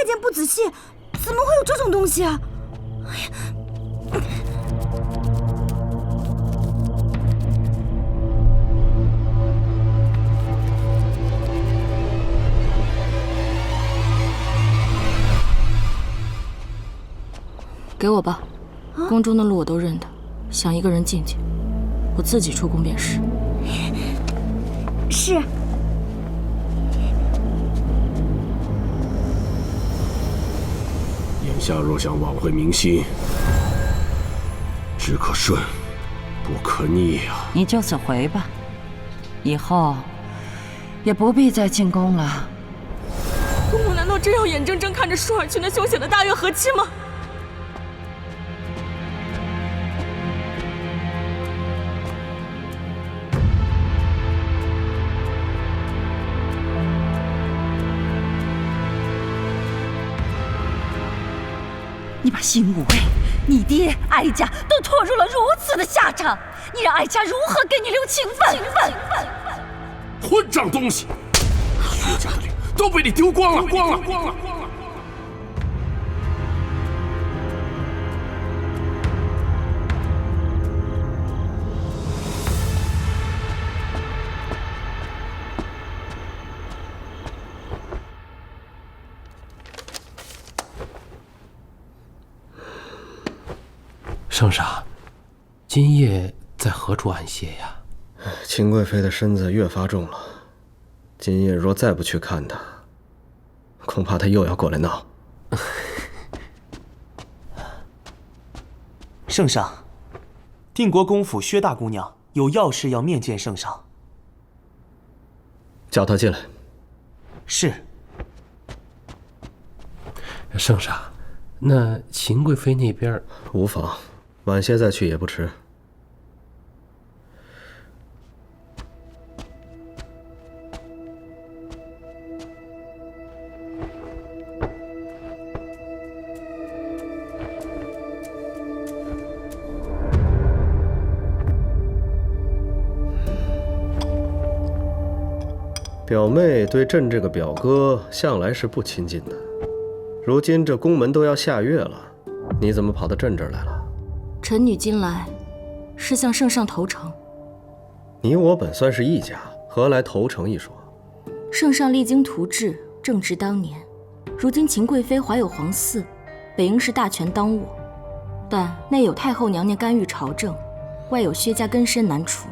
太监不仔细，怎么会有这种东西啊？哎呀！给我吧，宫中的路我都认得，想一个人进去，我自己出宫便是。是。眼下若想挽回民心，只可顺，不可逆啊！你就此回吧，以后也不必再进宫了。公公难道真要眼睁睁看着舒尔去那凶险的大院和亲吗？你把辛无畏、你爹、哀家都拖入了如此的下场，你让哀家如何给你留情分？混账东西！薛家的脸都被你丢光了！圣上，今夜在何处安歇呀？秦贵妃的身子越发重了，今夜若再不去看她，恐怕她又要过来闹。圣上，定国公府薛大姑娘有要事要面见圣上。叫她进来。是。圣上，那秦贵妃那边无妨，晚些再去也不迟。表妹对朕这个表哥向来是不亲近的，如今这宫门都要下月了，你怎么跑到朕这儿来了？臣女今来是向圣上投诚。你我本算是一家，何来投诚一说？圣上励精图治，正值当年，如今秦贵妃怀有皇嗣，本应是大权当握，但内有太后娘娘干预朝政，外有薛家根深难除。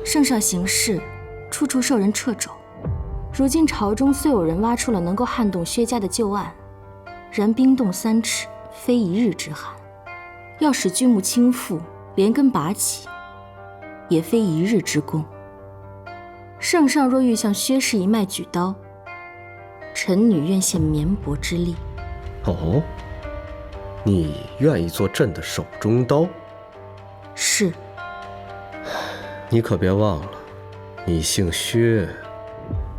圣上行事处处受人掣肘，如今朝中虽有人挖出了能够撼动薛家的旧案，然冰冻3尺，非一日之寒；要使巨木倾覆，连根拔起，也非一日之功。圣上若欲向薛氏一脉举刀，臣女愿献绵薄之力。哦，你愿意做朕的手中刀？是。你可别忘了，你姓薛，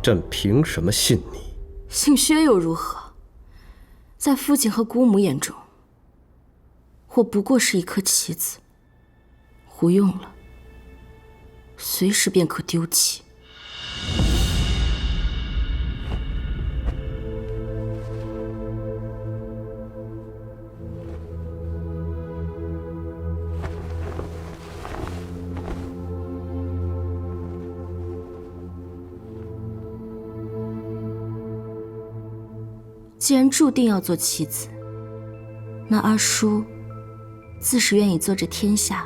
朕凭什么信你？姓薛又如何？在父亲和姑母眼中，我不过是一颗棋子，胡用了，随时便可丢弃。既然注定要做棋子，那阿叔自是愿意做这天下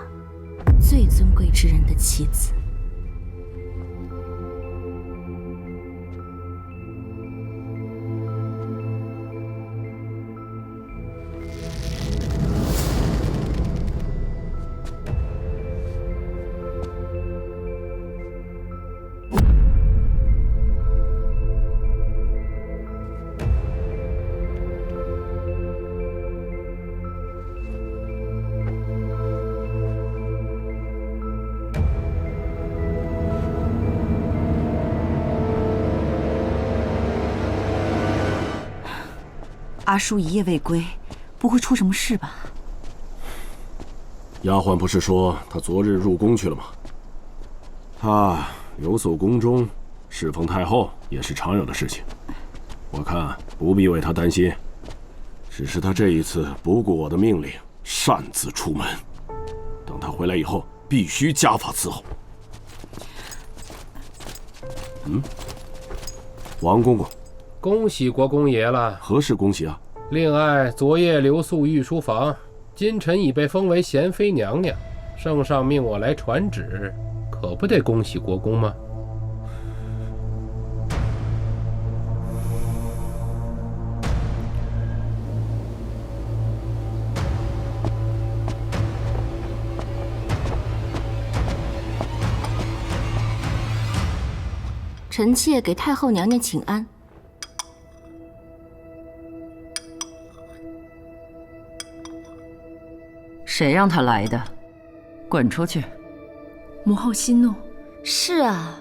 最尊贵之人的棋子。阿叔一夜未归，不会出什么事吧？丫鬟不是说他昨日入宫去了吗？他留宿宫中，侍奉太后也是常有的事情。我看不必为他担心，只是他这一次不顾我的命令，擅自出门。等他回来以后，必须家法伺候。王公公，恭喜国公爷了！何事恭喜啊？另爱昨夜留宿御书房，今晨已被封为贤妃娘娘，圣上命我来传旨，可不得恭喜国公吗？臣妾给太后娘娘请安。谁让他来的？滚出去！母后息怒。是啊，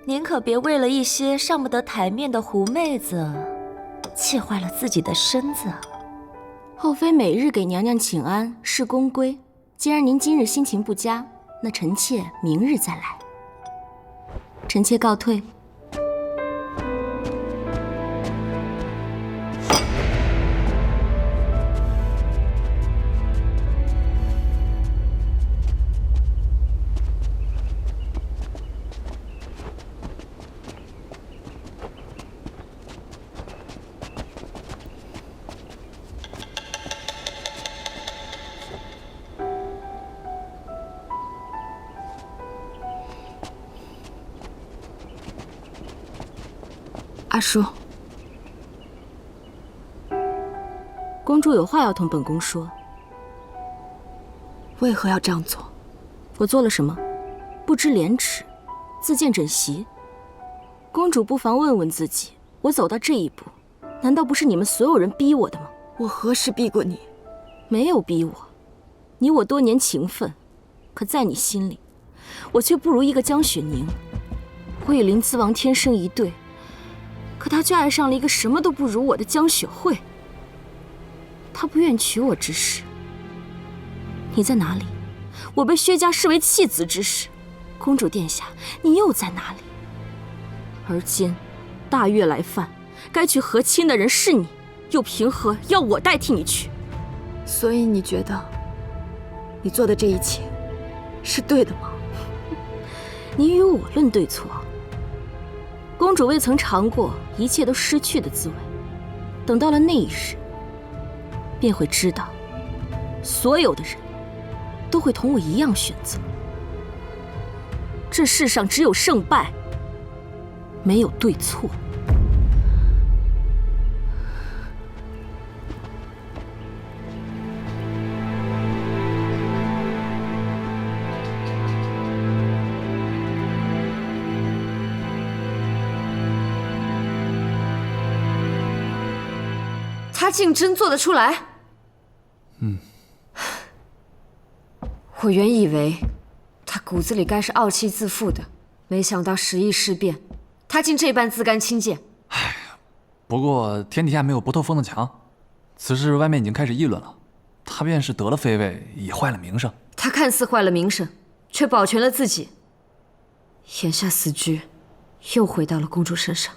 您可别为了一些上不得台面的狐妹子，气坏了自己的身子。后妃每日给娘娘请安是公规，既然您今日心情不佳，那臣妾明日再来。臣妾告退。阿叔，公主有话要同本宫说。为何要这样做？我做了什么？不知廉耻，自荐枕席。公主不妨问问自己，我走到这一步，难道不是你们所有人逼我的吗？我何时逼过你？没有逼我，你我多年情分，可在你心里，我却不如一个江雪宁。我与临淄王天生一对，可他却爱上了一个什么都不如我的江雪慧。他不愿娶我之时，你在哪里？我被薛家视为弃子之时，公主殿下，你又在哪里？而今大悦来犯，该娶和亲的人是你，又凭何要我代替你娶？所以你觉得你做的这一切是对的吗？你与我论对错。公主未曾尝过一切都失去的滋味，等到了那一日，便会知道，所有的人都会同我一样选择。这世上只有胜败，没有对错。他竟真做得出来。我原以为他骨子里该是傲气自负的，没想到时易事变，他竟这般自甘轻贱。不过天底下没有不透风的墙，此事外面已经开始议论了。他便是得了妃位，也坏了名声。他看似坏了名声，却保全了自己。眼下死局又回到了公主身上。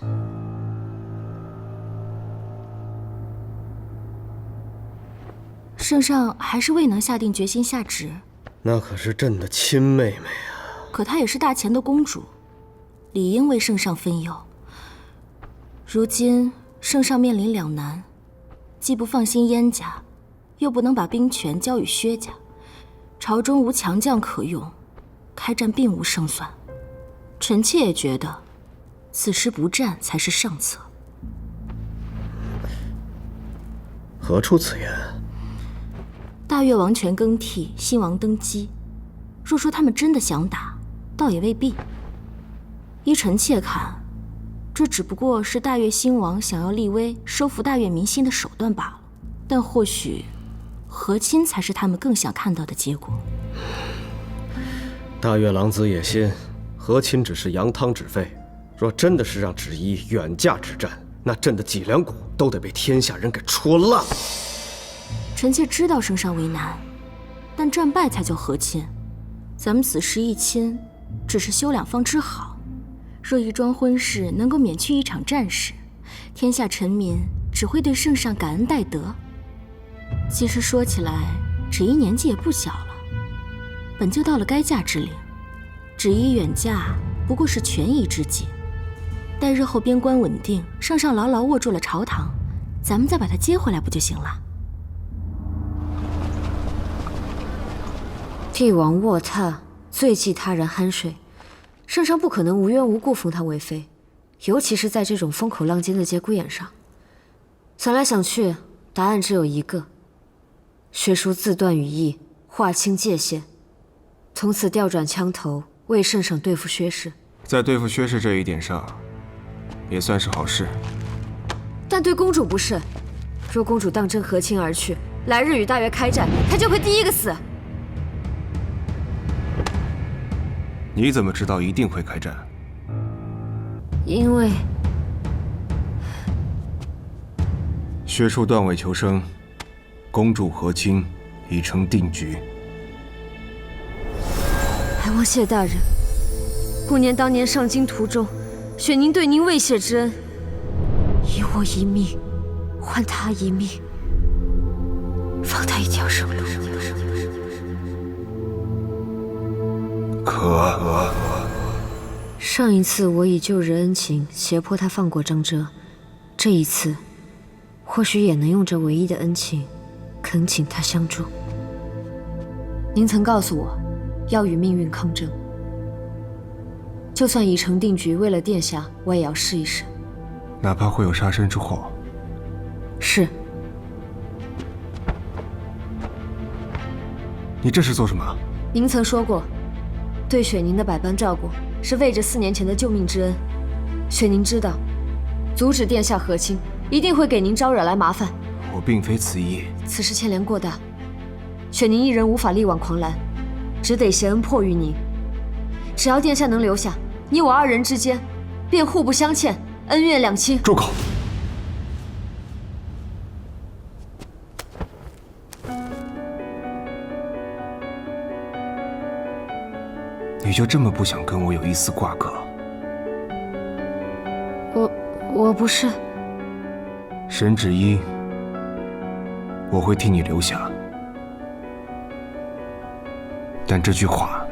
圣上还是未能下定决心下旨。那可是朕的亲妹妹啊！可她也是大前的公主，理应为圣上分忧。如今圣上面临两难，既不放心燕家，又不能把兵权交与薛家，朝中无强将可用，开战并无胜算。臣妾也觉得，此时不战才是上策。何出此言？大越王权更替，新王登基。若说他们真的想打，倒也未必。依臣妾看，这只不过是大越新王想要立威、收服大越民心的手段罢了。但或许，和亲才是他们更想看到的结果。大越狼子野心，和亲只是扬汤止沸。若真的是让芷衣远嫁之战，那朕的脊梁骨都得被天下人给戳烂。臣妾知道圣上为难，但战败才叫和亲。咱们此时议亲，只是修两方之好。若一桩婚事能够免去一场战事，天下臣民只会对圣上感恩戴德。其实说起来，芷衣年纪也不小了，本就到了该嫁之龄，芷衣远嫁不过是权宜之计。待日后边关稳定，圣上牢牢握住了朝堂，咱们再把她接回来不就行了？帝王卧榻，醉忌他人酣睡，圣上不可能无缘无故封她为妃，尤其是在这种风口浪尖的节骨眼上。想来想去，答案只有一个：薛叔自断羽翼，划清界限，从此调转枪头，为圣上对付薛氏。在对付薛氏这一点上，也算是好事。但对公主不是。若公主当真和亲而去，来日与大越开战，她就会第一个死。你怎么知道一定会开战？因为薛叔断尾求生，公主和亲已成定局。还望谢大人顾念当年上京途中，雪宁对您未谢之恩，以我一命换他一命，放他一条生路。可上一次我以旧日恩情胁迫他放过张遮，这一次或许也能用这唯一的恩情恳请他相助。您曾告诉我要与命运抗争，就算已成定局，为了殿下我也要试一试，哪怕会有杀身之祸。是。你这是做什么？您曾说过对雪宁的百般照顾是为着4年前的救命之恩，雪宁知道阻止殿下和亲一定会给您招惹来麻烦。我并非此意。此事牵连过大，雪宁一人无法力挽狂澜，只得挟恩迫于您。只要殿下能留下，你我2人之间便互不相欠，恩怨两清。住口！你就这么不想跟我有一丝瓜葛？我不是。沈芷衣，我会替你留下，但这句话，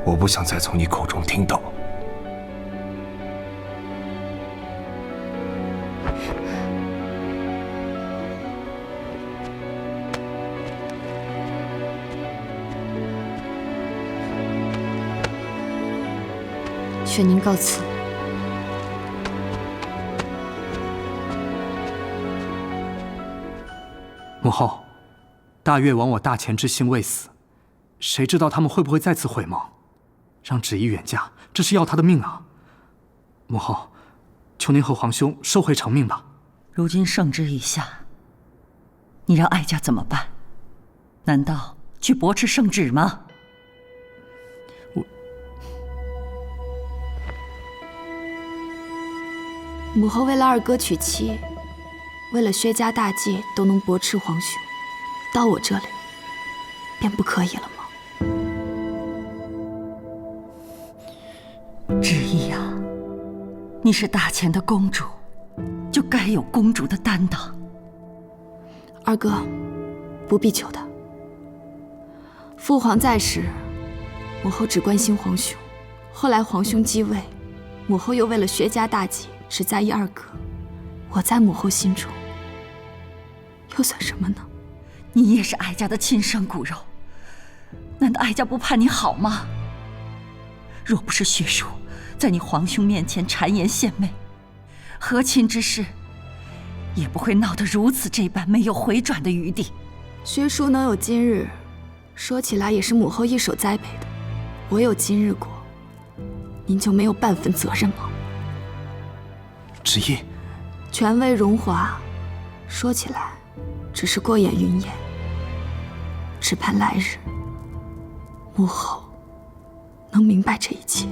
我不想再从你口中听到。雪宁告辞。母后，大越亡我大前之心未死，谁知道他们会不会再次毁盟？让芷衣远嫁，这是要她的命啊！母后，求您和皇兄收回成命吧。如今圣旨已下，你让哀家怎么办？难道去驳斥圣旨吗？母后为了二哥娶妻，为了薛家大计都能驳斥皇兄，到我这里便不可以了吗？芷衣啊，你是大前的公主，就该有公主的担当。二哥，不必求他。父皇在时，母后只关心皇兄；后来皇兄继位，母后又为了薛家大计只在意二哥。我在母后心中又算什么呢？你也是哀家的亲生骨肉，难道哀家不盼你好吗？若不是薛叔在你皇兄面前谗言献媚，和亲之事也不会闹得如此这般没有回转的余地。薛叔能有今日，说起来也是母后一手栽培的。我有今日过，您就没有半分责任吗？芷衣，权位荣华，说起来只是过眼云烟。只盼来日，母后能明白这一切。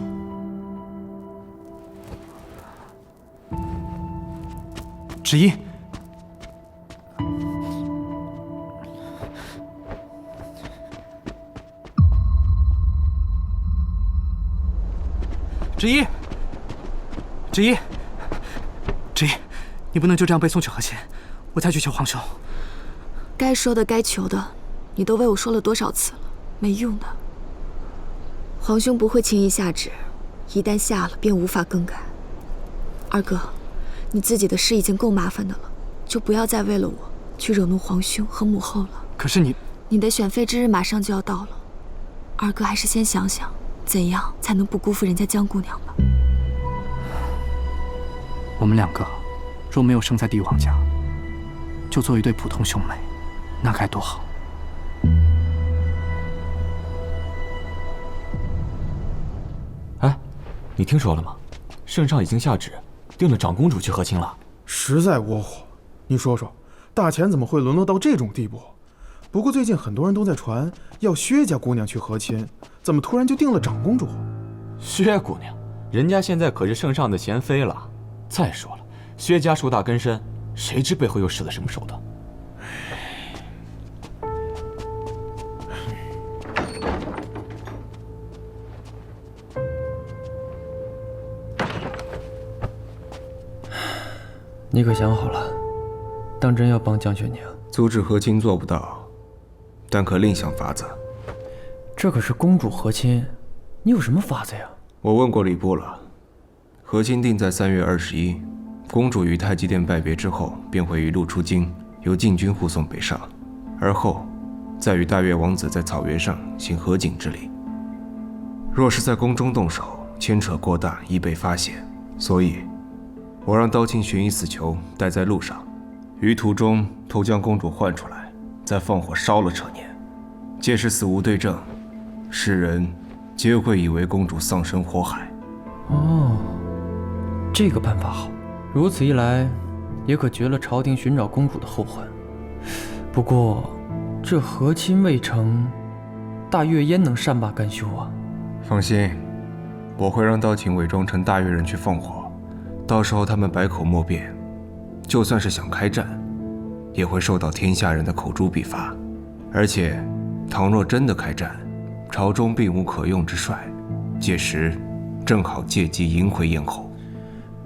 芷衣，芷衣，芷衣，芷怡，你不能就这样被送去和亲，我再去求皇兄。该说的该求的，你都为我说了多少次了，没用的。皇兄不会轻易下旨，一旦下了便无法更改。二哥，你自己的事已经够麻烦的了，就不要再为了我去惹怒皇兄和母后了。可是你的选妃之日马上就要到了，二哥还是先想想怎样才能不辜负人家江姑娘吧。我们两个若没有生在帝王家，就做一对普通兄妹，那该多好。哎，你听说了吗？圣上已经下旨，定了长公主去和亲了。实在窝火！你说说，大钱怎么会沦落到这种地步？不过最近很多人都在传要薛家姑娘去和亲，怎么突然就定了长公主？薛姑娘，人家现在可是圣上的贤妃了。再说了，薛家树大根深，谁知背后又使了什么手段？你可想好了，当真要帮江雪娘？阻止和亲做不到，但可另想法子。这可是公主和亲，你有什么法子呀？我问过礼部了，和亲定在3月21。公主于太极殿拜别之后，便会一路出京，由禁军护送北上，而后再与大越王子在草原上行合卺之礼。若是在宫中动手，牵扯过大，易被发现，所以我让刀卿寻一死囚带在路上，于途中偷将公主唤出来，再放火烧了车辇。届时死无对证，世人皆会以为公主丧生火海。哦，这个办法好。如此一来，也可绝了朝廷寻找公主的后患。不过，这和亲未成，大越焉能善罢甘休啊？放心，我会让刀卿伪装成大越人去放火，到时候他们百口莫辩，就算是想开战，也会受到天下人的口诛笔伐。而且，倘若真的开战，朝中并无可用之帅，届时正好借机迎回咽喉。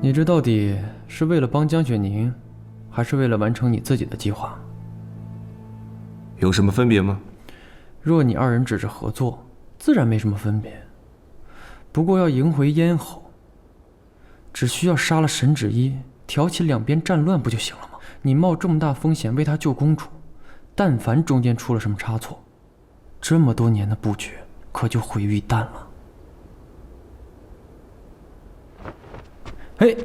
你这到底是为了帮江雪宁，还是为了完成你自己的计划？有什么分别吗？若你二人只是合作，自然没什么分别。不过要迎回咽喉，只需要杀了沈芷衣，挑起两边战乱不就行了吗？你冒这么大风险为他救公主，但凡中间出了什么差错，这么多年的布局可就毁于一旦了。嘿，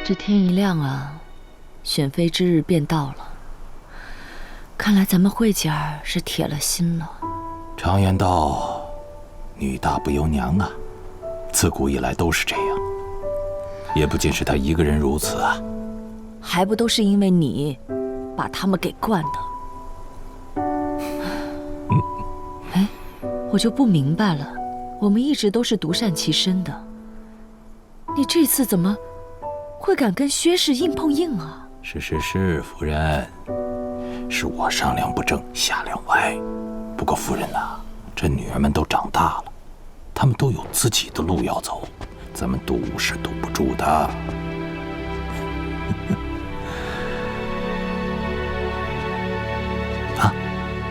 这天一亮啊，选妃之日便到了。看来咱们慧姐儿是铁了心了。常言道，女大不由娘啊，自古以来都是这样。也不仅是她一个人如此啊，还不都是因为你把他们给惯的？哎，我就不明白了，我们一直都是独善其身的，你这次怎么会敢跟薛氏硬碰硬啊？是，夫人，是我上梁不正下梁歪。不过夫人呐，这女儿们都长大了，她们都有自己的路要走，咱们堵是堵不住的。啊，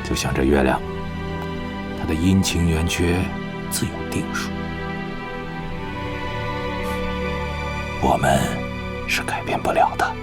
就像这月亮，它的阴晴圆缺自有定数，我们是改变不了的。